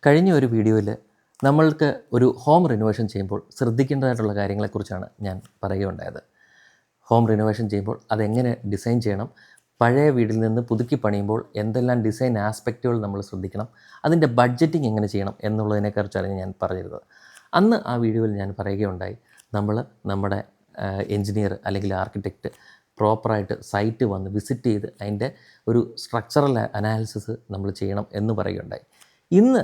കഴിഞ്ഞ ഒരു വീഡിയോയിൽ നമ്മൾക്ക് ഒരു ഹോം റിനോവേഷൻ ചെയ്യുമ്പോൾ ശ്രദ്ധിക്കേണ്ടതായിട്ടുള്ള കാര്യങ്ങളെക്കുറിച്ചാണ് ഞാൻ പറയുകയുണ്ടായത്. ഹോം റിനോവേഷൻ ചെയ്യുമ്പോൾ അതെങ്ങനെ ഡിസൈൻ ചെയ്യണം, പഴയ വീട്ടിൽ നിന്ന് പുതുക്കി പണിയുമ്പോൾ എന്തെല്ലാം ഡിസൈൻ ആസ്പെക്റ്റുകൾ നമ്മൾ ശ്രദ്ധിക്കണം, അതിൻ്റെ ബഡ്ജറ്റിംഗ് എങ്ങനെ ചെയ്യണം എന്നുള്ളതിനെക്കുറിച്ചാണ് ഞാൻ പറഞ്ഞിരുന്നത്. അന്ന് ആ വീഡിയോയിൽ ഞാൻ പറയുകയുണ്ടായി, നമ്മുടെ എൻജിനീയർ അല്ലെങ്കിൽ ആർക്കിടെക്റ്റ് പ്രോപ്പറായിട്ട് സൈറ്റ് വന്ന് വിസിറ്റ് ചെയ്ത് അതിൻ്റെ ഒരു സ്ട്രക്ചറൽ അനാലിസിസ് നമ്മൾ ചെയ്യണം എന്ന് പറയുകയുണ്ടായി. ഇന്ന്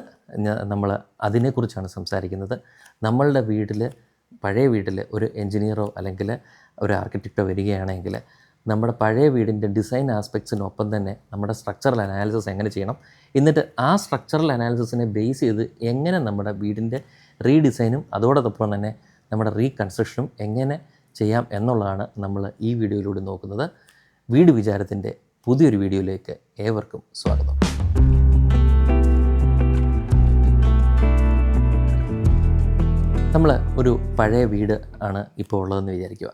നമ്മൾ അതിനെക്കുറിച്ചാണ് സംസാരിക്കുന്നത്. നമ്മളുടെ പഴയ വീട്ടിൽ ഒരു എൻജിനീയറോ അല്ലെങ്കിൽ ഒരു ആർക്കിടെക്റ്റോ വരികയാണെങ്കിൽ നമ്മുടെ പഴയ വീടിൻ്റെ ഡിസൈൻ ആസ്പെക്ട്സിനൊപ്പം തന്നെ നമ്മുടെ സ്ട്രക്ചറൽ അനാലിസിസ് എങ്ങനെ ചെയ്യണം, എന്നിട്ട് ആ സ്ട്രക്ചറൽ അനാലിസിസിനെ ബേസ് ചെയ്ത് എങ്ങനെ നമ്മുടെ വീടിൻ്റെ റീഡിസൈനും അതോടൊപ്പം തന്നെ നമ്മുടെ റീകൺസ്ട്രക്ഷനും എങ്ങനെ ചെയ്യാം എന്നുള്ളതാണ് നമ്മൾ ഈ വീഡിയോയിലൂടെ നോക്കുന്നത്. വീട് വിചാരത്തിൻ്റെ പുതിയൊരു വീഡിയോയിലേക്ക് ഏവർക്കും സ്വാഗതം. നമ്മൾ ഒരു പഴയ വീട് ആണ് ഇപ്പോൾ ഉള്ളതെന്ന് വിചാരിക്കുക.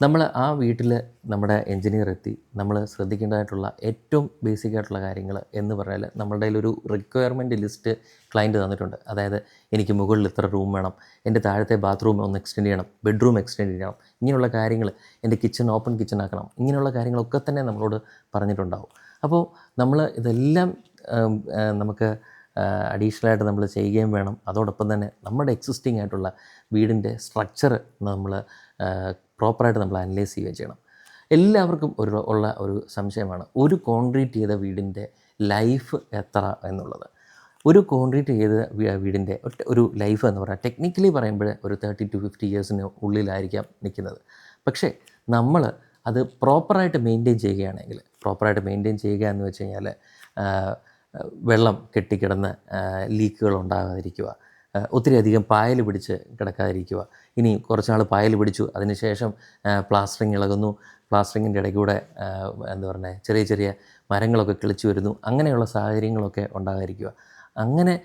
നമ്മൾ ആ വീട്ടിൽ നമ്മുടെ എൻജിനീയർ എത്തി നമ്മൾ ശ്രദ്ധിക്കേണ്ടതായിട്ടുള്ള ഏറ്റവും ബേസിക് ആയിട്ടുള്ള കാര്യങ്ങൾ എന്ന് പറഞ്ഞാൽ, നമ്മളുടെ ഒരു റിക്വയർമെൻറ്റ് ലിസ്റ്റ് ക്ലയൻറ്റ് തന്നിട്ടുണ്ട്. അതായത് എനിക്ക് മുകളിൽ ഇത്ര റൂം വേണം, എൻ്റെ താഴത്തെ ബാത്റൂം ഒന്ന് എക്സ്റ്റെൻഡ് ചെയ്യണം, ബെഡ്റൂം എക്സ്റ്റെൻഡ് ചെയ്യണം, ഇങ്ങനെയുള്ള കാര്യങ്ങൾ, എൻ്റെ കിച്ചൺ ഓപ്പൺ കിച്ചൺ ആക്കണം, ഇങ്ങനെയുള്ള കാര്യങ്ങളൊക്കെ തന്നെ നമ്മളോട് പറഞ്ഞിട്ടുണ്ടാവും. അപ്പോൾ നമ്മൾ ഇതെല്ലാം നമുക്ക് അഡീഷണലായിട്ട് നമ്മൾ ചെയ്യുകയും വേണം. അതോടൊപ്പം തന്നെ നമ്മുടെ എക്സിസ്റ്റിംഗ് ആയിട്ടുള്ള വീടിൻ്റെ സ്ട്രക്ചർ നമ്മൾ പ്രോപ്പറായിട്ട് നമ്മൾ അനലൈസ് ചെയ്യുകയും ചെയ്യണം. എല്ലാവർക്കും ഉള്ള ഒരു സംശയമാണ്, ഒരു കോൺക്രീറ്റ് ചെയ്ത വീടിൻ്റെ ലൈഫ് എത്ര എന്നുള്ളത്. ഒരു കോൺക്രീറ്റ് ചെയ്ത വീടിൻ്റെ ഒരു ലൈഫ് എന്ന് പറഞ്ഞാൽ ടെക്നിക്കലി പറയുമ്പോൾ ഒരു 30 to 50 ഇയേഴ്സിന് ഉള്ളിലായിരിക്കാം നിൽക്കുന്നത്. പക്ഷേ നമ്മൾ അത് പ്രോപ്പറായിട്ട് മെയിൻറ്റെയിൻ ചെയ്യുക എന്ന് വെച്ച് കഴിഞ്ഞാൽ വെള്ളം കെട്ടിക്കിടന്ന് ലീക്കുകൾ ഉണ്ടാകാതിരിക്കുക, ഒത്തിരി അധികം പായൽ പിടിച്ച് കിടക്കാതിരിക്കുക. ഇനി കുറച്ച് നാൾ പായൽ പിടിച്ചു, അതിനുശേഷം പ്ലാസ്റ്ററിങ് ഇളകുന്നു, പ്ലാസ്റ്ററിങ്ങിൻ്റെ ഇടയ്ക്കൂടെ ചെറിയ ചെറിയ മരങ്ങളൊക്കെ കിളിച്ചു വരുന്നു, അങ്ങനെയുള്ള സാഹചര്യങ്ങളൊക്കെ ഉണ്ടാകാതിരിക്കുക. അങ്ങനെ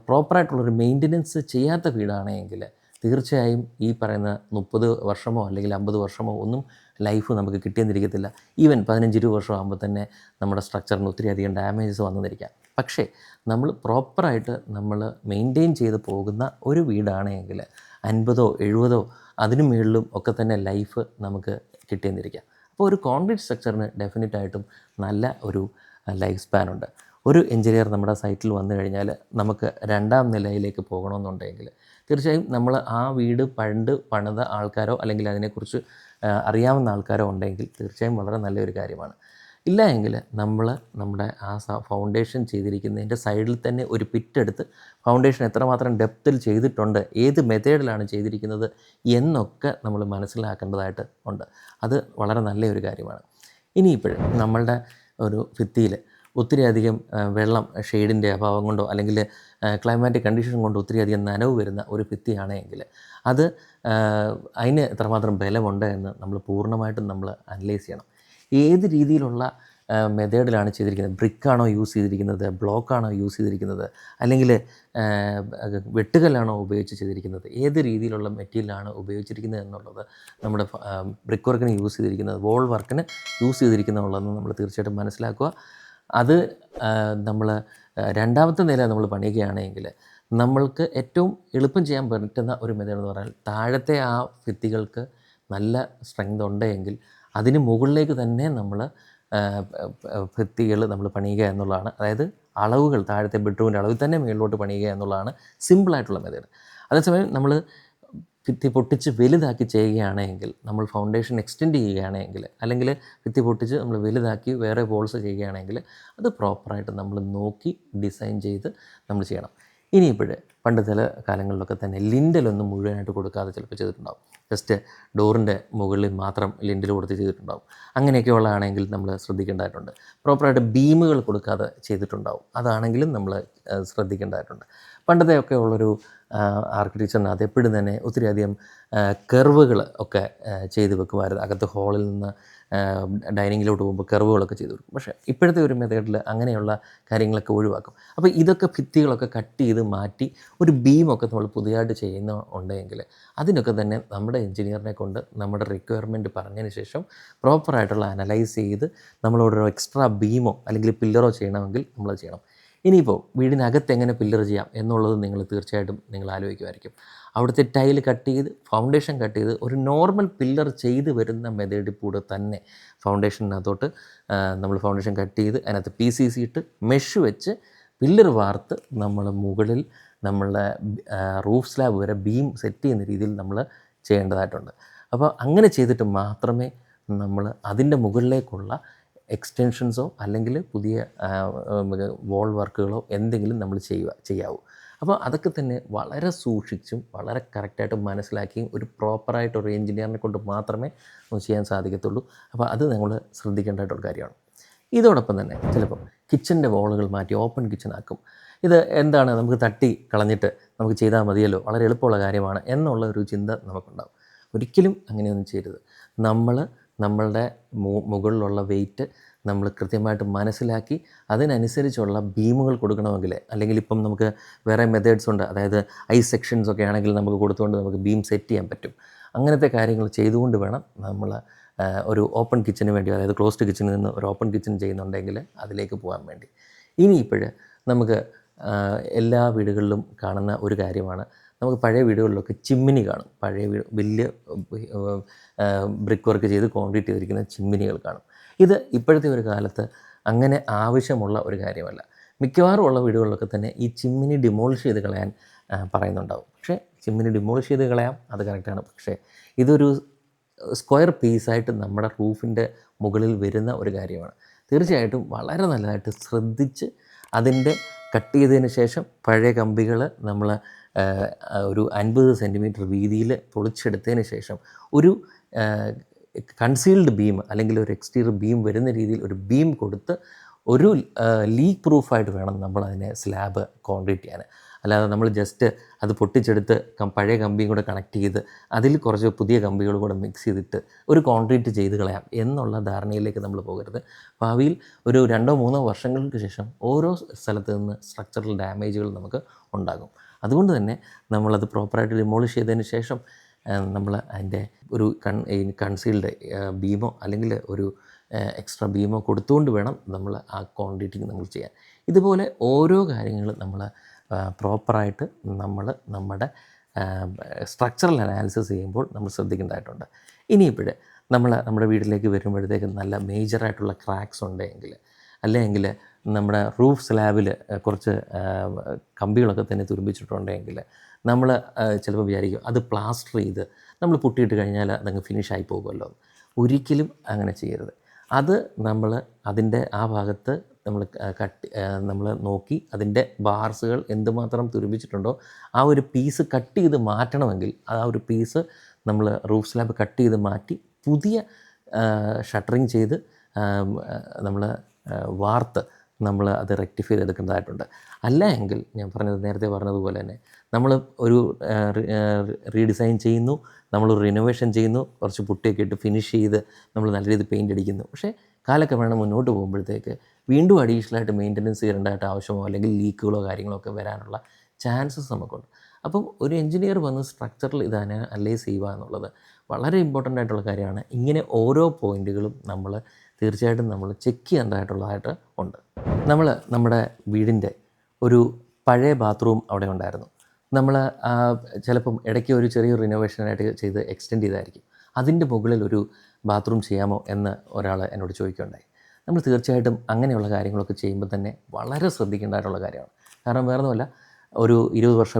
പ്രോപ്പറായിട്ടുള്ളൊരു മെയിൻ്റനൻസ് ചെയ്യാത്ത വീടാണെങ്കിൽ തീർച്ചയായും ഈ പറയുന്ന 30 വർഷമോ അല്ലെങ്കിൽ 50 വർഷമോ ഒന്നും ലൈഫ് നമുക്ക് കിട്ടിയെന്നിരിക്കത്തില്ല. ഈവൻ 15-20 വർഷം ആകുമ്പോൾ തന്നെ നമ്മുടെ സ്ട്രക്ചറിന് ഒത്തിരി അധികം ഡാമേജസ് വന്നിരിക്കാം. പക്ഷേ നമ്മൾ പ്രോപ്പറായിട്ട് നമ്മൾ മെയിൻറ്റെയിൻ ചെയ്ത് പോകുന്ന ഒരു വീടാണെങ്കിൽ 50-ഓ 70-ഓ അതിനു മുകളിലും ഒക്കെ തന്നെ ലൈഫ് നമുക്ക് കിട്ടിയെന്നിരിക്കാം. അപ്പോൾ ഒരു കോൺക്രീറ്റ് സ്ട്രക്ചറിന് ഡെഫിനറ്റായിട്ടും നല്ല ഒരു ലൈഫ് സ്പാൻ ഉണ്ട്. ഒരു എൻജിനീയർ നമ്മുടെ സൈറ്റിൽ വന്നു കഴിഞ്ഞാൽ നമുക്ക് 2ാം നിലയിലേക്ക് പോകണമെന്നുണ്ടെങ്കിൽ തീർച്ചയായും നമ്മൾ ആ വീട് പണിത ആൾക്കാരോ അല്ലെങ്കിൽ അതിനെക്കുറിച്ച് അറിയാവുന്ന ആൾക്കാരോ ഉണ്ടെങ്കിൽ തീർച്ചയായും വളരെ നല്ലൊരു കാര്യമാണ്. ഇല്ല എങ്കിൽ നമ്മുടെ ആ ഫൗണ്ടേഷൻ ചെയ്തിരിക്കുന്നതിൻ്റെ സൈഡിൽ തന്നെ ഒരു പിറ്റെടുത്ത് ഫൗണ്ടേഷൻ എത്രമാത്രം ഡെപ്തിൽ ചെയ്തിട്ടുണ്ട്, ഏത് മെത്തേഡിലാണ് ചെയ്തിരിക്കുന്നത് എന്നൊക്കെ നമ്മൾ മനസ്സിലാക്കേണ്ടതായിട്ട് ഉണ്ട്. അത് വളരെ നല്ലൊരു കാര്യമാണ്. ഇനിയിപ്പോഴും നമ്മളുടെ ഒരു ഭിത്തിയിൽ ഒത്തിരി അധികം വെള്ളം ഷെയ്ഡിൻ്റെ അഭാവം കൊണ്ടോ അല്ലെങ്കിൽ ക്ലൈമാറ്റിക് കണ്ടീഷൻ കൊണ്ടോ ഒത്തിരി അധികം നനവ് വരുന്ന ഒരു ഭിത്തിയാണെങ്കിൽ അതിന് എത്രമാത്രം ബലമുണ്ട് എന്ന് നമ്മൾ പൂർണ്ണമായിട്ടും നമ്മൾ അനലൈസ് ചെയ്യണം. ഏത് രീതിയിലുള്ള മെത്തേഡിലാണ് ചെയ്തിരിക്കുന്നത്, ബ്രിക്കാണോ യൂസ് ചെയ്തിരിക്കുന്നത്, ബ്ലോക്കാണോ യൂസ് ചെയ്തിരിക്കുന്നത്, അല്ലെങ്കിൽ വെട്ടുകല്ലാണോ ഉപയോഗിച്ച് ചെയ്തിരിക്കുന്നത്, ഏത് രീതിയിലുള്ള മെറ്റീരിയലാണ് ഉപയോഗിച്ചിരിക്കുന്നത് എന്നുള്ളത്, നമ്മുടെ ബ്രിക്ക് വർക്കിന് യൂസ് ചെയ്തിരിക്കുന്നത്, വോൾ വർക്കിന് യൂസ് ചെയ്തിരിക്കുന്നുള്ളതെന്ന് നമ്മൾ തീർച്ചയായിട്ടും മനസ്സിലാക്കുക. അത് നമ്മൾ 2ാമത്തെ നില നമ്മൾ പണിയുകയാണെങ്കിൽ നമ്മൾക്ക് ഏറ്റവും എളുപ്പം ചെയ്യാൻ പറ്റുന്ന ഒരു മെത്തേഡ് എന്ന് പറഞ്ഞാൽ, താഴത്തെ ആ ഭിത്തികൾക്ക് നല്ല സ്ട്രെങ്ത് ഉണ്ടെങ്കിൽ അതിന് മുകളിലേക്ക് തന്നെ നമ്മൾ ഭിത്തികൾ നമ്മൾ പണിയുക എന്നുള്ളതാണ്. അതായത് അളവുകൾ താഴത്തെ ബെഡ്റൂമിൻ്റെ അളവിൽ തന്നെ മുകളിലോട്ട് പണിയുക എന്നുള്ളതാണ് സിമ്പിളായിട്ടുള്ള മെത്തേഡ്. അതേസമയം നമ്മൾ ഭിത്തി പൊട്ടിച്ച് വലുതാക്കി ചെയ്യുകയാണെങ്കിൽ, നമ്മൾ ഫൗണ്ടേഷൻ എക്സ്റ്റെൻഡ് ചെയ്യുകയാണെങ്കിൽ, അല്ലെങ്കിൽ ഭിത്തി പൊട്ടിച്ച് നമ്മൾ വലുതാക്കി വേറെ വോൾസ് ചെയ്യുകയാണെങ്കിൽ അത് പ്രോപ്പറായിട്ട് നമ്മൾ നോക്കി ഡിസൈൻ ചെയ്ത് നമ്മൾ ചെയ്യണം. ഇനിയിപ്പോൾ പണ്ട് ചില കാലങ്ങളിലൊക്കെ തന്നെ ലിൻഡലൊന്നും മുഴുവനായിട്ട് കൊടുക്കാതെ ചിലപ്പോൾ ചെയ്തിട്ടുണ്ടാകും. ജസ്റ്റ് ഡോറിൻ്റെ മുകളിൽ മാത്രം ലിൻഡൽ കൊടുത്ത് ചെയ്തിട്ടുണ്ടാകും. അങ്ങനെയൊക്കെയുള്ളതാണെങ്കിൽ നമ്മൾ ശ്രദ്ധിക്കേണ്ടതായിട്ടുണ്ട്. പ്രോപ്പറായിട്ട് ബീമുകൾ കൊടുക്കാതെ ചെയ്തിട്ടുണ്ടാകും, അതാണെങ്കിലും നമ്മൾ ശ്രദ്ധിക്കേണ്ടതായിട്ടുണ്ട്. പണ്ടത്തെയൊക്കെ ഉള്ളൊരു ആർക്കിടെക്ചറിന് അത് എപ്പോഴും തന്നെ ഒത്തിരി അധികം കർവുകൾ ഒക്കെ ചെയ്ത് വെക്കുമായിരുന്നു. അകത്ത് ഹോളിൽ നിന്ന് ഡൈനിങ്ങിലോട്ട് പോകുമ്പോൾ കർവുകളൊക്കെ ചെയ്ത് കൊടുക്കും. പക്ഷേ ഇപ്പോഴത്തെ ഒരു മെത്തേഡിൽ അങ്ങനെയുള്ള കാര്യങ്ങളൊക്കെ ഒഴിവാക്കും. അപ്പോൾ ഇതൊക്കെ ഭിത്തികളൊക്കെ കട്ട് ചെയ്ത് മാറ്റി ഒരു ബീമൊക്കെ നമ്മൾ പുതിയതായിട്ട് ചെയ്യുന്നുണ്ടെങ്കിൽ അതിനൊക്കെ തന്നെ നമ്മുടെ എൻജിനീയറിനെ കൊണ്ട് നമ്മുടെ റിക്വയർമെൻറ്റ് പറഞ്ഞതിന് ശേഷം പ്രോപ്പറായിട്ടുള്ള അനലൈസ് ചെയ്ത് നമ്മളോടൊരു എക്സ്ട്രാ ബീമോ അല്ലെങ്കിൽ പില്ലറോ ചെയ്യണമെങ്കിൽ നമ്മൾ ചെയ്യണം. ഇനിയിപ്പോൾ വീടിനകത്ത് എങ്ങനെ പില്ലർ ചെയ്യാം എന്നുള്ളത് നിങ്ങൾ തീർച്ചയായിട്ടും നിങ്ങൾ ആലോചിക്കുമായിരിക്കും. അവിടുത്തെ ടൈൽ കട്ട് ചെയ്ത് ഫൗണ്ടേഷൻ കട്ട് ചെയ്ത് ഒരു നോർമൽ പില്ലർ ചെയ്ത് വരുന്ന മെത്തേഡിൽ കൂടെ തന്നെ ഫൗണ്ടേഷനകത്തോട്ട് നമ്മൾ ഫൗണ്ടേഷൻ കട്ട് ചെയ്ത് അതിനകത്ത് PCC ഇട്ട് മെഷ് വെച്ച് പില്ലർ വാർത്ത് നമ്മൾ മുകളിൽ നമ്മളുടെ റൂഫ് സ്ലാബ് വരെ ബീം സെറ്റ് ചെയ്യുന്ന രീതിയിൽ നമ്മൾ ചെയ്യേണ്ടതായിട്ടുണ്ട്. അപ്പോൾ അങ്ങനെ ചെയ്തിട്ട് മാത്രമേ നമ്മൾ അതിൻ്റെ മുകളിലേക്കുള്ള എക്സ്റ്റൻഷൻസോ അല്ലെങ്കിൽ പുതിയ വോൾ വർക്കുകളോ എന്തെങ്കിലും നമ്മൾ ചെയ്യാവൂ. അപ്പോൾ അതൊക്കെ തന്നെ വളരെ സൂക്ഷിച്ചും വളരെ കറക്റ്റായിട്ട് മനസ്സിലാക്കിയും ഒരു പ്രോപ്പറായിട്ട് ഒരു എഞ്ചിനീയറിനെ കൊണ്ട് മാത്രമേ ചെയ്യാൻ സാധിക്കത്തുള്ളൂ. അപ്പോൾ അത് നിങ്ങൾ ശ്രദ്ധിക്കേണ്ടതായിട്ടുള്ള കാര്യമാണ്. ഇതോടൊപ്പം തന്നെ ചിലപ്പം കിച്ചൻ്റെ വോളുകൾ മാറ്റി ഓപ്പൺ കിച്ചൺ ആക്കും. ഇത് എന്താണ്, നമുക്ക് തട്ടി കളഞ്ഞിട്ട് നമുക്ക് ചെയ്താൽ മതിയല്ലോ, വളരെ എളുപ്പമുള്ള കാര്യമാണ് എന്നുള്ള ഒരു ചിന്ത നമുക്കുണ്ടാകും. ഒരിക്കലും അങ്ങനെയൊന്നും ചെയ്യരുത്. നമ്മളുടെ മുകളിലുള്ള വെയിറ്റ് നമ്മൾ കൃത്യമായിട്ട് മനസ്സിലാക്കി അതിനനുസരിച്ചുള്ള ബീമുകൾ കൊടുക്കണമെങ്കിൽ, അല്ലെങ്കിൽ ഇപ്പം നമുക്ക് വേറെ മെത്തേഡ്സ് ഉണ്ട്, അതായത് സെക്ഷൻസ് ഒക്കെ ആണെങ്കിൽ നമുക്ക് കൊടുത്തുകൊണ്ട് നമുക്ക് ബീം സെറ്റ് ചെയ്യാൻ പറ്റും. അങ്ങനത്തെ കാര്യങ്ങൾ ചെയ്തുകൊണ്ട് വേണം നമ്മൾ ഒരു ഓപ്പൺ കിച്ചന് വേണ്ടി, അതായത് ക്ലോസ്ഡ് കിച്ചണിൽ നിന്ന് ഒരു ഓപ്പൺ കിച്ചൺ ചെയ്യുന്നുണ്ടെങ്കിൽ അതിലേക്ക് പോകാൻ വേണ്ടി. ഇനിയിപ്പോൾ നമുക്ക് എല്ലാ വീടുകളിലും കാണുന്ന ഒരു കാര്യമാണ്, നമുക്ക് പഴയ വീടുകളിലൊക്കെ ചിമ്മിനി കാണും. പഴയ വലിയ ബ്രിക്ക് വർക്ക് ചെയ്ത് കോൺക്രീറ്റ് ചെയ്തിരിക്കുന്ന ചിമ്മിനികൾ കാണും. ഇത് ഇപ്പോഴത്തെ ഒരു കാലത്ത് അങ്ങനെ ആവശ്യമുള്ള ഒരു കാര്യമല്ല. മിക്കവാറും ഉള്ള വീടുകളിലൊക്കെ തന്നെ ഈ ചിമ്മിനി ഡിമോളിഷ് ചെയ്ത് കളയാൻ പറയുന്നുണ്ടാവും. പക്ഷേ ചിമ്മിനി ഡിമോളിഷ് ചെയ്ത് കളയാം, അത് കറക്റ്റാണ്. പക്ഷേ ഇതൊരു സ്ക്വയർ പീസായിട്ട് നമ്മുടെ റൂഫിൻ്റെ മുകളിൽ വരുന്ന ഒരു കാര്യമാണ്. തീർച്ചയായിട്ടും വളരെ നല്ലതായിട്ട് ശ്രദ്ധിച്ച് അതിൻ്റെ കട്ട് ചെയ്തതിന് ശേഷം പഴയ കമ്പികൾ നമ്മൾ ഒരു 50 സെൻറ്റിമീറ്റർ വീതിയിൽ പൊളിച്ചെടുത്തതിന് ശേഷം ഒരു കൺസീൽഡ് ബീം അല്ലെങ്കിൽ ഒരു എക്സ്റ്റീരിയർ ബീം വരുന്ന രീതിയിൽ ഒരു ബീം കൊടുത്ത് ഒരു ലീക്ക് പ്രൂഫായിട്ട് വേണം നമ്മളതിനെ സ്ലാബ് കോൺക്രീറ്റ് ചെയ്യാൻ. അല്ലാതെ നമ്മൾ ജസ്റ്റ് അത് പൊട്ടിച്ചെടുത്ത് പഴയ കമ്പിയും കൂടെ കണക്ട് ചെയ്ത് അതിൽ കുറച്ച് പുതിയ കമ്പികൾ കൂടെ മിക്സ് ചെയ്തിട്ട് ഒരു കോൺക്രീറ്റ് ചെയ്ത് കളയാം എന്നുള്ള ധാരണയിലേക്ക് നമ്മൾ പോകരുത്. ഭാവിയിൽ ഒരു 2-3 വർഷങ്ങൾക്ക് ശേഷം ഓരോ സ്ഥലത്ത് നിന്ന് സ്ട്രക്ചറൽ ഡാമേജുകൾ നമുക്ക് ഉണ്ടാകും. അതുകൊണ്ട് തന്നെ നമ്മളത് പ്രോപ്പറായിട്ട് ഡിമോളിഷ് ചെയ്തതിന് ശേഷം നമ്മൾ അതിൻ്റെ ഒരു കൺസീൽഡ് ബീമോ അല്ലെങ്കിൽ ഒരു എക്സ്ട്രാ ബീമോ കൊടുത്തുകൊണ്ട് വേണം നമ്മൾ ആ കോൺക്രീറ്റിങ് നമ്മൾ ചെയ്യാൻ. ഇതുപോലെ ഓരോ കാര്യങ്ങളും നമ്മൾ പ്രോപ്പറായിട്ട് നമ്മുടെ സ്ട്രക്ചറൽ അനാലിസിസ് ചെയ്യുമ്പോൾ നമ്മൾ ശ്രദ്ധിക്കേണ്ടതായിട്ടുണ്ട്. ഇനിയിപ്പോൾ നമ്മുടെ വീട്ടിലേക്ക് വരുമ്പോഴത്തേക്ക് നല്ല മേജറായിട്ടുള്ള ക്രാക്സ് ഉണ്ടെങ്കിൽ, അല്ലെങ്കിൽ നമ്മുടെ റൂഫ് സ്ലാബിൽ കുറച്ച് കമ്പികളൊക്കെ തന്നെ തുരുമ്പിച്ചിട്ടുണ്ടെങ്കിൽ നമ്മൾ ചിലപ്പോൾ വിചാരിക്കും അത് പ്ലാസ്റ്റർ ചെയ്ത് നമ്മൾ പുട്ടിയിട്ട് കഴിഞ്ഞാൽ അതങ്ങ് ഫിനിഷായി പോകുമല്ലോ. ഒരിക്കലും അങ്ങനെ ചെയ്യരുത്. അത് നമ്മൾ അതിൻ്റെ ആ ഭാഗത്ത് നമ്മൾ നോക്കി അതിൻ്റെ ബാർസുകൾ എന്തുമാത്രം തുരുമ്പിച്ചിട്ടുണ്ടോ ആ ഒരു പീസ് കട്ട് ചെയ്ത് മാറ്റണമെങ്കിൽ ആ ഒരു പീസ് നമ്മൾ റൂഫ് സ്ലാബ് കട്ട് ചെയ്ത് മാറ്റി പുതിയ ഷട്ടറിങ് ചെയ്ത് നമ്മൾ വാർത്ത് നമ്മൾ അത് റെക്ടിഫൈ ചെയ്തെടുക്കേണ്ടതായിട്ടുണ്ട്. അല്ല എങ്കിൽ ഞാൻ നേരത്തെ പറഞ്ഞതുപോലെ തന്നെ നമ്മൾ ഒരു റീഡിസൈൻ ചെയ്യുന്നു, നമ്മളൊരു റിനോവേഷൻ ചെയ്യുന്നു, കുറച്ച് പുട്ടിയൊക്കെ ഇട്ട് ഫിനിഷ് ചെയ്ത് നമ്മൾ നല്ല രീതിയിൽ പെയിൻ്റ് അടിക്കുന്നു. പക്ഷേ കാലക്രമേണ മുന്നോട്ട് പോകുമ്പോഴത്തേക്ക് വീണ്ടും അഡീഷണലായിട്ട് മെയിൻ്റനൻസ് ചെയ്യേണ്ടതായിട്ട് ആവശ്യമോ അല്ലെങ്കിൽ ലീക്കുകളോ കാര്യങ്ങളോ ഒക്കെ വരാനുള്ള ചാൻസസ് നമുക്കുണ്ട്. അപ്പം ഒരു എഞ്ചിനീയർ വന്ന് സ്ട്രക്ചറിൽ ഇത് അനലൈസ് ചെയ്യുക എന്നുള്ളത് വളരെ ഇമ്പോർട്ടൻ്റ് ആയിട്ടുള്ള കാര്യമാണ്. ഇങ്ങനെ ഓരോ പോയിൻറ്റുകളും നമ്മൾ തീർച്ചയായിട്ടും നമ്മൾ ചെക്ക് ചെയ്യേണ്ടതായിട്ടുള്ളതായിട്ട് ഉണ്ട്. നമ്മുടെ വീടിൻ്റെ ഒരു പഴയ ബാത്റൂം അവിടെ ഉണ്ടായിരുന്നു. നമ്മൾ ചിലപ്പം ഇടയ്ക്ക് ഒരു ചെറിയൊരു റിനോവേഷനായിട്ട് ചെയ്ത് എക്സ്റ്റെൻഡ് ചെയ്തായിരിക്കും. അതിൻ്റെ മുകളിൽ ഒരു ബാത്റൂം ചെയ്യാമോ എന്ന് ഒരാൾ എന്നോട് ചോദിക്കുകയുണ്ടായി. നമ്മൾ തീർച്ചയായിട്ടും അങ്ങനെയുള്ള കാര്യങ്ങളൊക്കെ ചെയ്യുമ്പോൾ തന്നെ വളരെ ശ്രദ്ധിക്കേണ്ടതായിട്ടുള്ള കാര്യമാണ്. കാരണം വേറൊന്നുമല്ല, ഒരു 20 വർഷ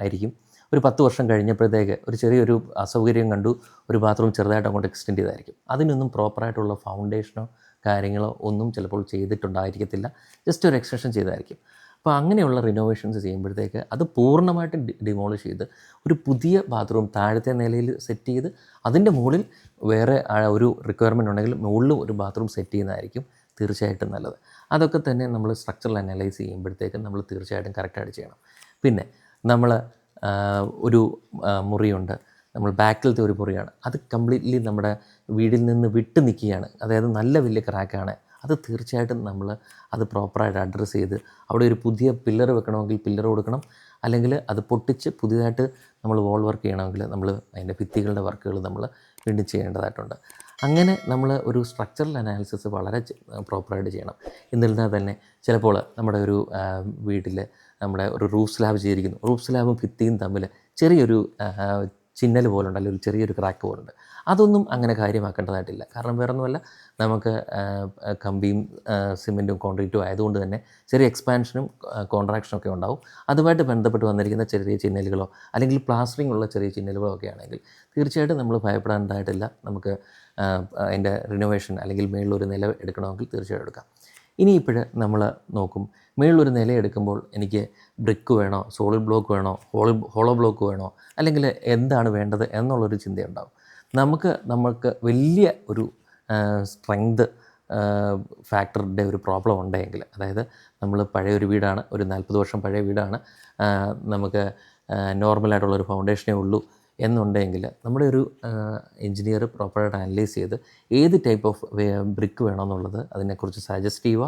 ആയിരിക്കും. ഒരു 10 വർഷം കഴിഞ്ഞപ്പോഴത്തേക്ക് ഒരു ചെറിയൊരു അസൗകര്യം കണ്ടു, ഒരു ബാത്റൂം ചെറുതായിട്ട് അങ്ങോട്ട് എക്സ്റ്റെൻഡ് ചെയ്തായിരിക്കും. അതിനൊന്നും പ്രോപ്പറായിട്ടുള്ള ഫൗണ്ടേഷനോ കാര്യങ്ങളോ ഒന്നും ചിലപ്പോൾ ചെയ്തിട്ടുണ്ടായിരിക്കത്തില്ല, ജസ്റ്റ് ഒരു എക്സ്റ്റൻഷൻ ചെയ്തായിരിക്കും. അപ്പോൾ അങ്ങനെയുള്ള റിനോവേഷൻസ് ചെയ്യുമ്പോഴത്തേക്ക് അത് പൂർണ്ണമായിട്ട് ഡിമോളിഷ് ചെയ്ത് ഒരു പുതിയ ബാത്റൂം താഴത്തെ നിലയിൽ സെറ്റ് ചെയ്ത് അതിൻ്റെ മുകളിൽ വേറെ ഒരു റിക്വയർമെൻറ്റ് ഉണ്ടെങ്കിൽ മുകളിലും ഒരു ബാത്റൂം സെറ്റ് ചെയ്യുന്നതായിരിക്കും തീർച്ചയായിട്ടും നല്ലത്. അതൊക്കെ തന്നെ നമ്മൾ സ്ട്രക്ചറൽ അനലൈസ് ചെയ്യുമ്പോഴത്തേക്കും നമ്മൾ തീർച്ചയായിട്ടും കറക്റ്റായിട്ട് ചെയ്യണം. പിന്നെ നമ്മൾ ഒരു മുറിയുണ്ട്, നമ്മൾ ബാക്കിലത്തെ ഒരു മുറിയാണ്, അത് കംപ്ലീറ്റ്ലി നമ്മുടെ വീടിൽ നിന്ന് വിട്ട് നിൽക്കുകയാണ്, അതായത് നല്ല വലിയ ക്രാക്കാണ്. അത് തീർച്ചയായിട്ടും നമ്മൾ അത് പ്രോപ്പറായിട്ട് അഡ്രസ്സ് ചെയ്ത് അവിടെ ഒരു പുതിയ പില്ലർ വെക്കണമെങ്കിൽ പില്ലർ കൊടുക്കണം, അല്ലെങ്കിൽ അത് പൊട്ടിച്ച് പുതിയതായിട്ട് നമ്മൾ വോൾ വർക്ക് ചെയ്യണമെങ്കിൽ നമ്മൾ അതിൻ്റെ ഭിത്തികളുടെ വർക്കുകൾ നമ്മൾ വീണ്ടും ചെയ്യേണ്ടതായിട്ടുണ്ട്. അങ്ങനെ നമ്മൾ ഒരു സ്ട്രക്ചറൽ അനാലിസിസ് വളരെ പ്രോപ്പറായിട്ട് ചെയ്യണം. എന്നിരുന്നാൽ തന്നെ ചിലപ്പോൾ നമ്മുടെ ഒരു വീട്ടിൽ നമ്മുടെ ഒരു റൂഫ് സ്ലാബ് ചെയ്തിരിക്കുന്നു. റൂഫ് സ്ലാബും ഭിത്തിയും തമ്മിൽ ചെറിയൊരു ചിന്നൽ പോലുണ്ട്, അല്ലെങ്കിൽ ഒരു ചെറിയൊരു ക്രാക്ക് പോലുണ്ട്. അതൊന്നും അങ്ങനെ കാര്യമാക്കേണ്ടതായിട്ടില്ല. കാരണം വേറൊന്നുമല്ല, നമുക്ക് കമ്പിയും സിമെൻറ്റും കോൺക്രീറ്റും ആയതുകൊണ്ട് തന്നെ ചെറിയ എക്സ്പാൻഷനും കോൺട്രാക്ഷനും ഒക്കെ ഉണ്ടാവും. അതുമായിട്ട് ബന്ധപ്പെട്ട് വന്നിരിക്കുന്ന ചെറിയ ചിന്നലുകളോ അല്ലെങ്കിൽ പ്ലാസ്റ്ററിംഗ് ഉള്ള ചെറിയ ചിന്നലുകളോ ഒക്കെ ആണെങ്കിൽ തീർച്ചയായിട്ടും നമ്മൾ ഭയപ്പെടേണ്ടതായിട്ടില്ല. നമുക്ക് അതിൻ്റെ റിനോവേഷൻ അല്ലെങ്കിൽ മേളിലൊരു നില എടുക്കണമെങ്കിൽ തീർച്ചയായിട്ടും എടുക്കാം. ഇനിയിപ്പോൾ നമ്മൾ നോക്കും, മേളിലൊരു നില എടുക്കുമ്പോൾ എനിക്ക് ബ്രിക്ക് വേണോ, സോളിഡ് ബ്ലോക്ക് വേണോ, ഹോളോ ബ്ലോക്ക് വേണോ, അല്ലെങ്കിൽ എന്താണ് വേണ്ടത് എന്നുള്ളൊരു ചിന്തയുണ്ടാവും. നമുക്ക് വലിയ ഒരു സ്ട്രെങ്ത് ഫാക്ടറിൻ്റെ ഒരു പ്രോബ്ലം ഉണ്ടെങ്കിൽ, അതായത് നമ്മൾ പഴയൊരു വീടാണ്, ഒരു 40 വർഷം പഴയ വീടാണ്, നമുക്ക് നോർമലായിട്ടുള്ളൊരു ഫൗണ്ടേഷനേ ഉള്ളൂ എന്നുണ്ടെങ്കിൽ നമ്മുടെ ഒരു എൻജിനീയർ പ്രോപ്പറായിട്ട് അനലൈസ് ചെയ്ത് ഏത് ടൈപ്പ് ഓഫ് ബ്രിക്ക് വേണമെന്നുള്ളത് അതിനെക്കുറിച്ച് സജസ്റ്റ് ചെയ്യുക.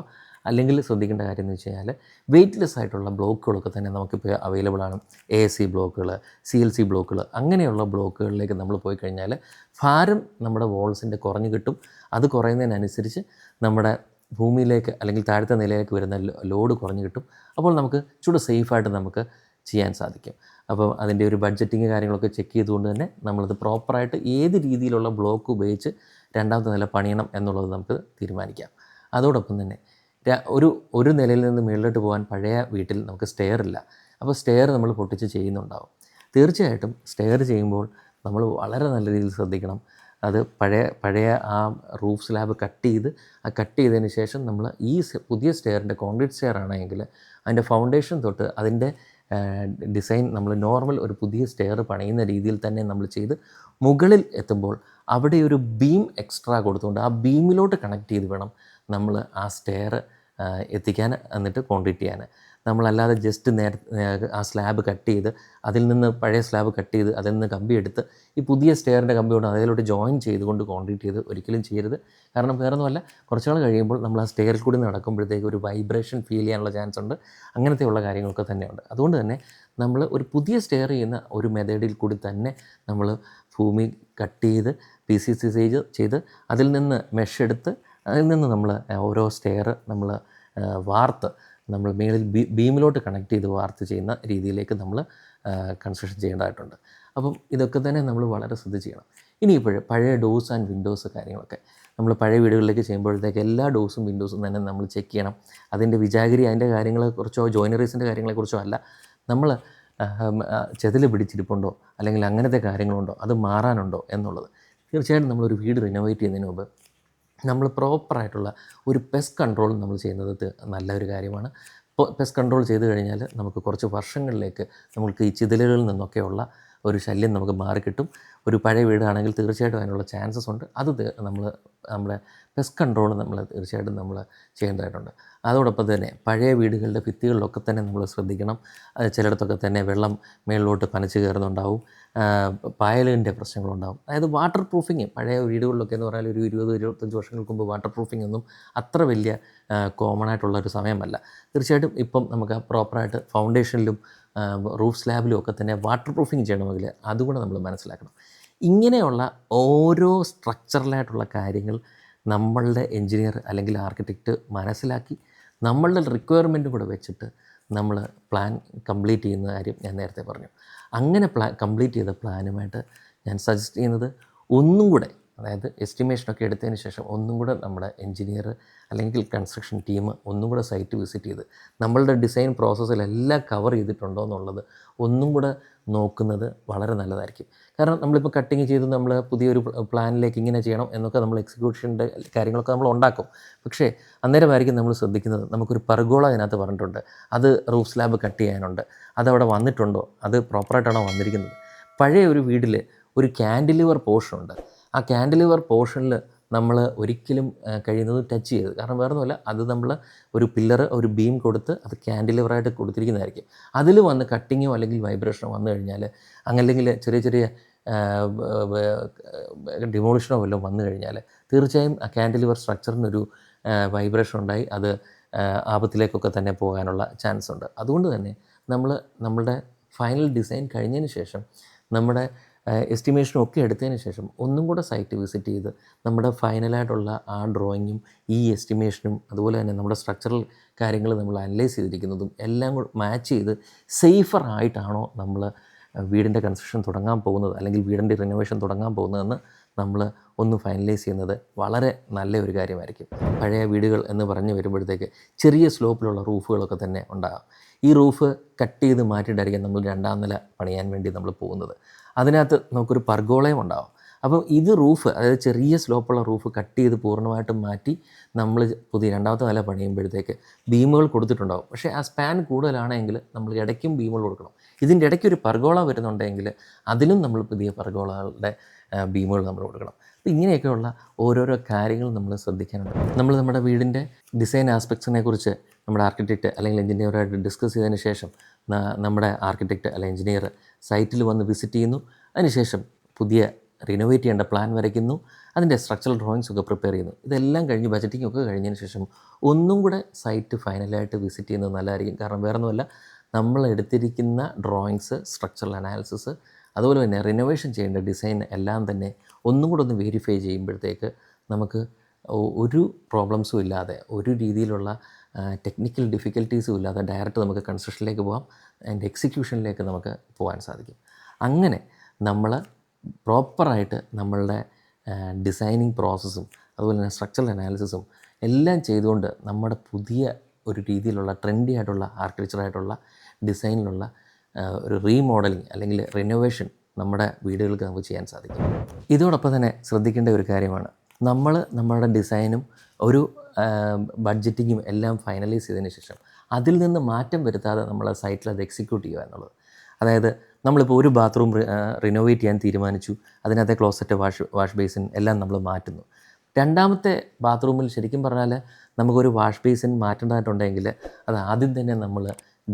അല്ലെങ്കിൽ ശ്രദ്ധിക്കേണ്ട കാര്യം എന്ന് വെച്ച് കഴിഞ്ഞാൽ വെയ്റ്റ്ലെസ് ആയിട്ടുള്ള ബ്ലോക്കുകളൊക്കെ തന്നെ നമുക്കിപ്പോൾ അവൈലബിൾ ആണ്. AAC ബ്ലോക്കുകൾ, CLC ബ്ലോക്കുകൾ, അങ്ങനെയുള്ള ബ്ലോക്കുകളിലേക്ക് നമ്മൾ പോയി കഴിഞ്ഞാൽ ഭാരം നമ്മുടെ വോൾസിൻ്റെ കുറഞ്ഞു കിട്ടും. അത് കുറയുന്നതിനനുസരിച്ച് നമ്മുടെ ഭൂമിയിലേക്ക് അല്ലെങ്കിൽ താഴത്തെ നിലയിലേക്ക് വരുന്ന ലോഡ് കുറഞ്ഞു കിട്ടും. അപ്പോൾ നമുക്ക് ചൂട് സേഫായിട്ട് നമുക്ക് ചെയ്യാൻ സാധിക്കും. അപ്പോൾ അതിൻ്റെ ഒരു ബഡ്ജറ്റിങ് കാര്യങ്ങളൊക്കെ ചെക്ക് ചെയ്തുകൊണ്ട് തന്നെ നമ്മളത് പ്രോപ്പറായിട്ട് ഏത് രീതിയിലുള്ള ബ്ലോക്ക് ഉപയോഗിച്ച് രണ്ടാമത്തെ നില പണിയണം എന്നുള്ളത് നമുക്ക് തീരുമാനിക്കാം. അതോടൊപ്പം തന്നെ ഒരു നിലയിൽ നിന്ന് മുകളിലോട്ട് പോകാൻ പഴയ വീട്ടിൽ നമുക്ക് സ്റ്റെയർ ഇല്ല. അപ്പോൾ സ്റ്റെയർ നമ്മൾ പൊട്ടിച്ച് ചെയ്യുന്നുണ്ടാവും. തീർച്ചയായിട്ടും സ്റ്റെയർ ചെയ്യുമ്പോൾ നമ്മൾ വളരെ നല്ല രീതിയിൽ ശ്രദ്ധിക്കണം. അത് പഴയ ആ റൂഫ് സ്ലാബ് കട്ട് ചെയ്തതിന് ശേഷം നമ്മൾ ഈ പുതിയ സ്റ്റെയറിൻ്റെ കോൺക്രീറ്റ് സ്റ്റെയർ ആണെങ്കിൽ അതിൻ്റെ ഫൗണ്ടേഷൻ തൊട്ട് അതിൻ്റെ ഡിസൈൻ നമ്മൾ നോർമൽ ഒരു പുതിയ സ്റ്റെയർ പണിയുന്ന രീതിയിൽ തന്നെ നമ്മൾ ചെയ്ത് മുകളിൽ എത്തുമ്പോൾ അവിടെ ഒരു ബീം എക്സ്ട്രാ കൊടുത്തുകൊണ്ട് ആ ബീമിലോട്ട് കണക്ട് ചെയ്ത് വേണം നമ്മൾ ആ സ്റ്റെയർ എത്തിക്കാൻ, എന്നിട്ട് കോൺക്രീറ്റ് ചെയ്യാൻ. നമ്മളല്ലാതെ ജസ്റ്റ് ആ സ്ലാബ് കട്ട് ചെയ്ത് അതിൽ നിന്ന് പഴയ സ്ലാബ് കട്ട് ചെയ്ത് അതിൽ നിന്ന് കമ്പി എടുത്ത് ഈ പുതിയ സ്റ്റെയറിൻ്റെ കമ്പി കൊണ്ട് അതിലോട്ട് ജോയിൻ ചെയ്തുകൊണ്ട് കോൺക്രീറ്റ് ചെയ്ത് ഒരിക്കലും ചെയ്യരുത്. കാരണം വേറൊന്നുമല്ല, കുറച്ച് നാൾ കഴിയുമ്പോൾ നമ്മൾ ആ സ്റ്റെയറിൽ കൂടി നടക്കുമ്പോഴത്തേക്ക് ഒരു വൈബ്രേഷൻ ഫീൽ ചെയ്യാനുള്ള ചാൻസ് ഉണ്ട്. അങ്ങനത്തെയുള്ള കാര്യങ്ങളൊക്കെ തന്നെയുണ്ട്. അതുകൊണ്ട് തന്നെ നമ്മൾ ഒരു പുതിയ സ്റ്റെയർ ചെയ്യുന്ന ഒരു മെത്തേഡിൽ കൂടി തന്നെ നമ്മൾ ഭൂമി കട്ട് ചെയ്ത് PCC ചെയ്ത് അതിൽ നിന്ന് മെഷ് എടുത്ത് അതിൽ നിന്ന് നമ്മൾ ഓരോ സ്റ്റെയർ നമ്മൾ വാർത്ത് നമ്മൾ മേളിൽ ബീമിലോട്ട് കണക്ട് ചെയ്ത് വാർത്ത് ചെയ്യുന്ന രീതിയിലേക്ക് നമ്മൾ കൺസ്ട്രക്ഷൻ ചെയ്യേണ്ടതായിട്ടുണ്ട്. അപ്പം ഇതൊക്കെ തന്നെ നമ്മൾ വളരെ ശ്രദ്ധിച്ച് ചെയ്യണം. ഇനിയിപ്പോൾ പഴയ ഡോർസ് ആൻഡ് വിൻഡോസ് കാര്യങ്ങളൊക്കെ നമ്മൾ പഴയ വീടുകളിലേക്ക് ചെയ്യുമ്പോഴത്തേക്ക് എല്ലാ ഡോർസും വിൻഡോസും തന്നെ നമ്മൾ ചെക്ക് ചെയ്യണം. അതിൻ്റെ വിജാഗിരി, അതിൻ്റെ കാര്യങ്ങളെക്കുറിച്ചോ ജോയിനറീസിൻ്റെ കാര്യങ്ങളെക്കുറിച്ചോ അല്ല, നമ്മൾ ചെതിൽ പിടിച്ചിരിപ്പുണ്ടോ അല്ലെങ്കിൽ അങ്ങനത്തെ കാര്യങ്ങളുണ്ടോ, അത് മാറാനുണ്ടോ എന്നുള്ളത്. തീർച്ചയായിട്ടും നമ്മളൊരു വീട് റിനോവേറ്റ് ചെയ്യുന്നതിന് മുമ്പ് നമ്മൾ പ്രോപ്പറായിട്ടുള്ള ഒരു പെസ്റ്റ് കൺട്രോൾ നമ്മൾ ചെയ്യുന്നത് നല്ലൊരു കാര്യമാണ്. പെസ്റ്റ് കൺട്രോൾ ചെയ്ത് കഴിഞ്ഞാൽ നമുക്ക് കുറച്ച് വർഷങ്ങളിലേക്ക് നമുക്ക് ഈ ചിതലുകളിൽ നിന്നൊക്കെയുള്ള ഒരു ശല്യം നമുക്ക് മാറിക്കിട്ടും. ഒരു പഴയ വീടാണെങ്കിൽ തീർച്ചയായിട്ടും അതിനുള്ള ചാൻസസ് ഉണ്ട്. അത് നമ്മുടെ പെസ്റ്റ് കൺട്രോൾ നമ്മൾ തീർച്ചയായിട്ടും നമ്മൾ ചെയ്യേണ്ടതായിട്ടുണ്ട്. അതോടൊപ്പം തന്നെ പഴയ വീടുകളുടെ ഭിത്തികളിലൊക്കെ തന്നെ നമ്മൾ ശ്രദ്ധിക്കണം. ചിലയിടത്തൊക്കെ തന്നെ വെള്ളം മേളിലോട്ട് പനച്ച് കയറുന്നുണ്ടാവും, പായലിൻ്റെ പ്രശ്നങ്ങളുണ്ടാവും. അതായത് വാട്ടർ പ്രൂഫിങ് പഴയ വീടുകളിലൊക്കെ എന്ന് പറഞ്ഞാൽ ഒരു 20-25 വർഷങ്ങൾക്ക് മുമ്പ് വാട്ടർ പ്രൂഫിംഗ് ഒന്നും അത്ര വലിയ കോമൺ ആയിട്ടുള്ളൊരു സമയമല്ല. തീർച്ചയായിട്ടും ഇപ്പം നമുക്ക് പ്രോപ്പറായിട്ട് ഫൗണ്ടേഷനിലും റൂഫ് സ്ലാബിലും ഒക്കെ തന്നെ വാട്ടർ പ്രൂഫിങ് ചെയ്യണമെങ്കിൽ അതുകൂടെ നമ്മൾ മനസ്സിലാക്കണം. ഇങ്ങനെയുള്ള ഓരോ സ്ട്രക്ചറലായിട്ടുള്ള കാര്യങ്ങൾ നമ്മളുടെ എൻജിനീയർ അല്ലെങ്കിൽ ആർക്കിടെക്റ്റ് മനസ്സിലാക്കി നമ്മളുടെ റിക്വയർമെൻറ്റും കൂടെ വെച്ചിട്ട് നമ്മൾ പ്ലാൻ കംപ്ലീറ്റ് ചെയ്യുന്ന കാര്യം ഞാൻ നേരത്തെ പറഞ്ഞു. അങ്ങനെ കംപ്ലീറ്റ് ചെയ്ത പ്ലാനുമായിട്ട് ഞാൻ സജസ്റ്റ് ചെയ്യുന്നത് ഒന്നും കൂടെ, അതായത് എസ്റ്റിമേഷനൊക്കെ എടുത്തതിന് ശേഷം ഒന്നും കൂടെ നമ്മുടെ എൻജിനീയർ അല്ലെങ്കിൽ കൺസ്ട്രക്ഷൻ ടീം ഒന്നും കൂടെ സൈറ്റ് വിസിറ്റ് ചെയ്ത് നമ്മളുടെ ഡിസൈൻ പ്രോസസ്സിലെല്ലാം കവർ ചെയ്തിട്ടുണ്ടോ എന്നുള്ളത് ഒന്നും കൂടെ നോക്കുന്നത് വളരെ നല്ലതായിരിക്കും. കാരണം നമ്മളിപ്പോൾ കട്ടിങ് ചെയ്ത് നമ്മൾ പുതിയൊരു പ്ലാനിലേക്ക് ഇങ്ങനെ ചെയ്യണം എന്നൊക്കെ നമ്മൾ എക്സിക്യൂഷൻ്റെ കാര്യങ്ങളൊക്കെ നമ്മൾ ഉണ്ടാക്കും. പക്ഷേ അന്നേരമായിരിക്കും നമ്മൾ ശ്രദ്ധിക്കുന്നത് നമുക്കൊരു പെർഗോള അതിനകത്ത് പറഞ്ഞിട്ടുണ്ട്, അത് റൂഫ് സ്ലാബ് കട്ട് ചെയ്യാനുണ്ട്, അതവിടെ വന്നിട്ടുണ്ടോ, അത് പ്രോപ്പറായിട്ടാണോ വന്നിരിക്കുന്നത്. പഴയ ഒരു വീട്ടിൽ ഒരു ക്യാൻഡിലിവർ പോർഷനുണ്ട്. ആ ക്യാൻഡിലിവർ പോർഷനിൽ നമ്മൾ ഒരിക്കലും കഴിയുന്നത് ടച്ച് ചെയ്ത്, കാരണം വേറൊന്നുമല്ല, അത് നമ്മൾ ഒരു പില്ലർ ഒരു ബീം കൊടുത്ത് അത് ക്യാൻഡിലിവറായിട്ട് കൊടുത്തിരിക്കുന്നതായിരിക്കും. അതിൽ വന്ന് കട്ടിങ്ങോ അല്ലെങ്കിൽ വൈബ്രേഷനോ വന്നു കഴിഞ്ഞാൽ, അല്ലെങ്കിൽ ചെറിയ ഡിമോളിഷനോ വല്ലതും വന്നു കഴിഞ്ഞാൽ തീർച്ചയായും ആ ക്യാൻഡിലിവർ സ്ട്രക്ചറിനൊരു വൈബ്രേഷൻ ഉണ്ടായി അത് ആപത്തിലേക്കൊക്കെ തന്നെ പോകാനുള്ള ചാൻസ് ഉണ്ട്. അതുകൊണ്ട് തന്നെ നമ്മളുടെ ഫൈനൽ ഡിസൈൻ കഴിഞ്ഞതിന് ശേഷം നമ്മുടെ എസ്റ്റിമേഷനും ഒക്കെ എടുത്തതിന് ശേഷം ഒന്നും കൂടെ സൈറ്റ് വിസിറ്റ് ചെയ്ത് നമ്മുടെ ഫൈനലായിട്ടുള്ള ആ ഡ്രോയിങ്ങും ഈ എസ്റ്റിമേഷനും അതുപോലെ തന്നെ നമ്മുടെ സ്ട്രക്ചറൽ കാര്യങ്ങൾ നമ്മൾ അനലൈസ് ചെയ്തിരിക്കുന്നതും എല്ലാം കൂടെ മാച്ച് ചെയ്ത് സേഫറായിട്ടാണോ നമ്മൾ വീടിൻ്റെ കൺസ്ട്രക്ഷൻ തുടങ്ങാൻ പോകുന്നത് അല്ലെങ്കിൽ വീടിൻ്റെ റിനോവേഷൻ തുടങ്ങാൻ പോകുന്നതെന്ന് നമ്മൾ ഒന്ന് ഫൈനലൈസ് ചെയ്യുന്നത് വളരെ നല്ല ഒരു കാര്യമായിരിക്കും. പഴയ വീടുകൾ എന്ന് പറഞ്ഞു വരുമ്പോഴത്തേക്ക് ചെറിയ സ്ലോപ്പിലുള്ള റൂഫുകളൊക്കെ തന്നെ ഉണ്ടാകാം. ഈ റൂഫ് കട്ട് ചെയ്ത് മാറ്റിയിട്ടായിരിക്കും നമ്മൾ 2ാം നില പണിയാൻ വേണ്ടി നമ്മൾ പോകുന്നത്. അതിനകത്ത് നമുക്കൊരു പർഗോളയും ഉണ്ടാകും. അപ്പം ഇത് റൂഫ്, അതായത് ചെറിയ സ്ലോപ്പുള്ള റൂഫ് കട്ട് ചെയ്ത് പൂർണ്ണമായിട്ടും മാറ്റി നമ്മൾ പുതിയ 2ാമത്തെ നില പണിയുമ്പോഴത്തേക്ക് ബീമുകൾ കൊടുത്തിട്ടുണ്ടാകും. പക്ഷേ ആ സ്പാൻ കൂടുതലാണെങ്കിൽ നമ്മൾ ഇടയ്ക്കും ബീമുകൾ കൊടുക്കണം. ഇതിൻ്റെ ഇടയ്ക്കൊരു പർഗോള വരുന്നുണ്ടെങ്കിൽ അതിലും നമ്മൾ പുതിയ പർഗോളകളുടെ ബീമുകൾ നമ്മൾ കൊടുക്കണം. അപ്പോൾ ഇങ്ങനെയൊക്കെയുള്ള ഓരോരോ കാര്യങ്ങൾ നമ്മൾ ശ്രദ്ധിക്കാനുണ്ട്. നമ്മൾ നമ്മുടെ വീടിൻ്റെ ഡിസൈൻ ആസ്പെക്ട്സിനെ കുറിച്ച് നമ്മുടെ ആർക്കിടെക്റ്റ് അല്ലെങ്കിൽ എഞ്ചിനീയറുമായിട്ട് ഡിസ്കസ് ചെയ്തതിന് ശേഷം നമ്മുടെ ആർക്കിടെക്റ്റ് അല്ലെങ്കിൽ എഞ്ചിനീയർ സൈറ്റിൽ വന്ന് വിസിറ്റ് ചെയ്യുന്നു. അതിനുശേഷം പുതിയ റിനോവേറ്റ് ചെയ്യേണ്ട പ്ലാൻ വരയ്ക്കുന്നു, അതിൻ്റെ സ്ട്രക്ചറൽ ഡ്രോയിങ്സ് ഒക്കെ പ്രിപ്പയർ ചെയ്യുന്നു. ഇതെല്ലാം കഴിഞ്ഞ് ബജറ്റിംഗ് ഒക്കെ കഴിഞ്ഞതിന് ശേഷം ഒന്നും കൂടെ സൈറ്റ് ഫൈനലായിട്ട് വിസിറ്റ് ചെയ്യുന്നത് നല്ലതായിരിക്കും. കാരണം വേറൊന്നുമല്ല, നമ്മൾ എടുത്തിരിക്കുന്ന ഡ്രോയിങ്സ്, സ്ട്രക്ചറൽ അനാലിസിസ്, അതുപോലെ തന്നെ റിനോവേഷൻ ചെയ്യേണ്ട ഡിസൈൻ എല്ലാം തന്നെ ഒന്നും കൂടെ ഒന്ന് വെരിഫൈ ചെയ്യുമ്പോഴത്തേക്ക് നമുക്ക് ഒരു പ്രോബ്ലംസും ഇല്ലാതെ, ഒരു രീതിയിലുള്ള ടെക്നിക്കൽ ഡിഫിക്കൽട്ടീസും ഇല്ലാതെ ഡയറക്റ്റ് നമുക്ക് കൺസ്ട്രക്ഷനിലേക്ക് പോകാം, അതിൻ്റെ എക്സിക്യൂഷനിലേക്ക് നമുക്ക് പോകാൻ സാധിക്കും. അങ്ങനെ നമ്മൾ പ്രോപ്പറായിട്ട് നമ്മളുടെ ഡിസൈനിങ് പ്രോസസ്സും അതുപോലെ തന്നെ സ്ട്രക്ചറൽ അനാലിസിസും എല്ലാം ചെയ്തുകൊണ്ട് നമ്മുടെ പുതിയ ഒരു രീതിയിലുള്ള ട്രെൻഡി ആയിട്ടുള്ള ആർക്കിടെക്ചറായിട്ടുള്ള ഡിസൈനിലുള്ള ഒരു റീമോഡലിംഗ് അല്ലെങ്കിൽ റിനോവേഷൻ നമ്മുടെ വീടുകൾക്ക് നമുക്ക് ചെയ്യാൻ സാധിക്കും. ഇതോടൊപ്പം തന്നെ ശ്രദ്ധിക്കേണ്ട ഒരു കാര്യമാണ്, നമ്മൾ നമ്മളുടെ ഡിസൈനും ഒരു ബഡ്ജറ്റിങ്ങും എല്ലാം ഫൈനലൈസ് ചെയ്തതിന് ശേഷം അതിൽ നിന്ന് മാറ്റം വരുത്താതെ നമ്മൾ സൈറ്റിൽ അത് എക്സിക്യൂട്ട് ചെയ്യുക എന്നുള്ളത്. അതായത് നമ്മളിപ്പോൾ ഒരു ബാത്റൂം റിനോവേറ്റ് ചെയ്യാൻ തീരുമാനിച്ചു, അതിനകത്തെ ക്ലോസറ്റ്, വാഷ് ബേസിൻ എല്ലാം നമ്മൾ മാറ്റുന്നു. 2ാമത്തെ ബാത്റൂമിൽ ശരിക്കും പറഞ്ഞാൽ നമുക്കൊരു വാഷ് ബേസിൻ മാറ്റേണ്ടതായിട്ടുണ്ടെങ്കിൽ അത് ആദ്യം തന്നെ നമ്മൾ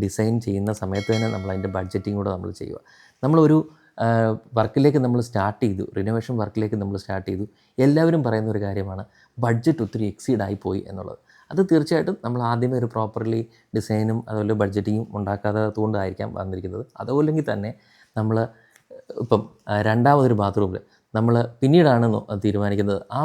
ഡിസൈൻ ചെയ്യുന്ന സമയത്ത് തന്നെ നമ്മൾ അതിൻ്റെ ബഡ്ജറ്റിംഗ് കൂടെ നമ്മൾ ചെയ്യുക. നമ്മളൊരു വർക്കിലേക്ക് നമ്മൾ സ്റ്റാർട്ട് ചെയ്തു, റിനോവേഷൻ വർക്കിലേക്ക് നമ്മൾ സ്റ്റാർട്ട് ചെയ്തു, എല്ലാവരും പറയുന്ന ഒരു കാര്യമാണ് ബഡ്ജറ്റ് ഒത്തിരി എക്സീഡായി പോയി എന്നുള്ളത്. അത് തീർച്ചയായിട്ടും നമ്മൾ ആദ്യമേ ഒരു പ്രോപ്പർലി ഡിസൈനും അതുപോലെ ബഡ്ജറ്റിങ്ങും ഉണ്ടാക്കാത്തതുകൊണ്ടായിരിക്കാം വന്നിരിക്കുന്നത്. അതുപോലെങ്കിൽ തന്നെ നമ്മൾ ഇപ്പം 2ാമതൊരു ബാത്റൂമിൽ നമ്മൾ പിന്നീടാണ് തീരുമാനിക്കുന്നത് ആ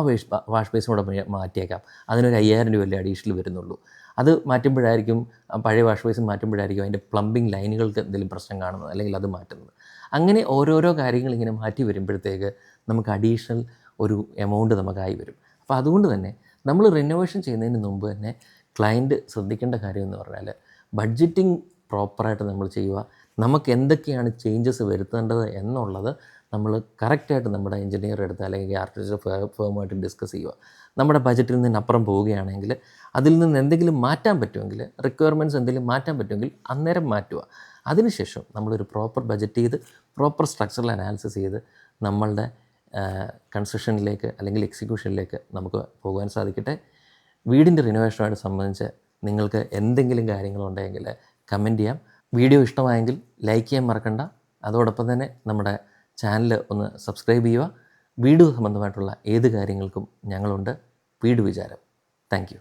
വാഷ് ബേസും കൂടെ മാറ്റിയേക്കാം, അതിനൊരു 5000 രൂപയല്ലേ അഡീഷണൽ വരുന്നുള്ളൂ. അത് മാറ്റുമ്പോഴായിരിക്കും, പഴയ വാഷ് ബേസും മാറ്റുമ്പോഴായിരിക്കും അതിൻ്റെ പ്ലംബിംഗ് ലൈനുകൾക്ക് എന്തെങ്കിലും പ്രശ്നം കാണുന്നത് അല്ലെങ്കിൽ അത് മാറ്റുന്നത്. അങ്ങനെ ഓരോരോ കാര്യങ്ങൾ ഇങ്ങനെ മാറ്റി വരുമ്പോഴത്തേക്ക് നമുക്ക് അഡീഷണൽ ഒരു എമൗണ്ട് നമുക്കായി വരും. അപ്പോൾ അതുകൊണ്ട് തന്നെ നമ്മൾ റിനോവേഷൻ ചെയ്യുന്നതിന് മുമ്പ് തന്നെ ക്ലയൻറ്റ് ശ്രദ്ധിക്കേണ്ട കാര്യം എന്ന് പറഞ്ഞാൽ ബഡ്ജറ്റിംഗ് പ്രോപ്പറായിട്ട് നമ്മൾ ചെയ്യുക. നമുക്ക് എന്തൊക്കെയാണ് ചേഞ്ചസ് വരുത്തേണ്ടത് എന്നുള്ളത് നമ്മൾ കറക്റ്റായിട്ട് നമ്മുടെ എഞ്ചിനീയർ എടുത്ത് അല്ലെങ്കിൽ ആർക്കിടെക്ചർ ഫേമുമായിട്ട് ഡിസ്കസ് ചെയ്യുക. നമ്മുടെ ബജറ്റിൽ നിന്നപ്പുറം പോവുകയാണെങ്കിൽ അതിൽ നിന്ന് എന്തെങ്കിലും മാറ്റാൻ പറ്റുമെങ്കിൽ, റിക്വയർമെൻറ്റ്സ് എന്തെങ്കിലും മാറ്റാൻ പറ്റുമെങ്കിൽ അന്നേരം മാറ്റുക. അതിനുശേഷം നമ്മളൊരു പ്രോപ്പർ ബജറ്റ് ചെയ്ത് പ്രോപ്പർ സ്ട്രക്ചറൽ അനാലിസിസ് ചെയ്ത് നമ്മളുടെ കൺസ്ട്രക്ഷനിലേക്ക് അല്ലെങ്കിൽ എക്സിക്യൂഷനിലേക്ക് നമുക്ക് പോകുവാൻ സാധിക്കട്ടെ. വീടിൻ്റെ റിനോവേഷനുമായിട്ട് സംബന്ധിച്ച് നിങ്ങൾക്ക് എന്തെങ്കിലും കാര്യങ്ങളുണ്ടെങ്കിൽ കമൻറ്റ് ചെയ്യാം. വീഡിയോ ഇഷ്ടമായെങ്കിൽ ലൈക്ക് ചെയ്യാൻ മറക്കണ്ട. അതോടൊപ്പം തന്നെ നമ്മുടെ ചാനൽ ഒന്ന് സബ്സ്ക്രൈബ് ചെയ്യുക. വീട് സംബന്ധമായിട്ടുള്ള ഏത് കാര്യങ്ങൾക്കും ഞങ്ങളുണ്ട്. വീട് വിചാരം. Thank you.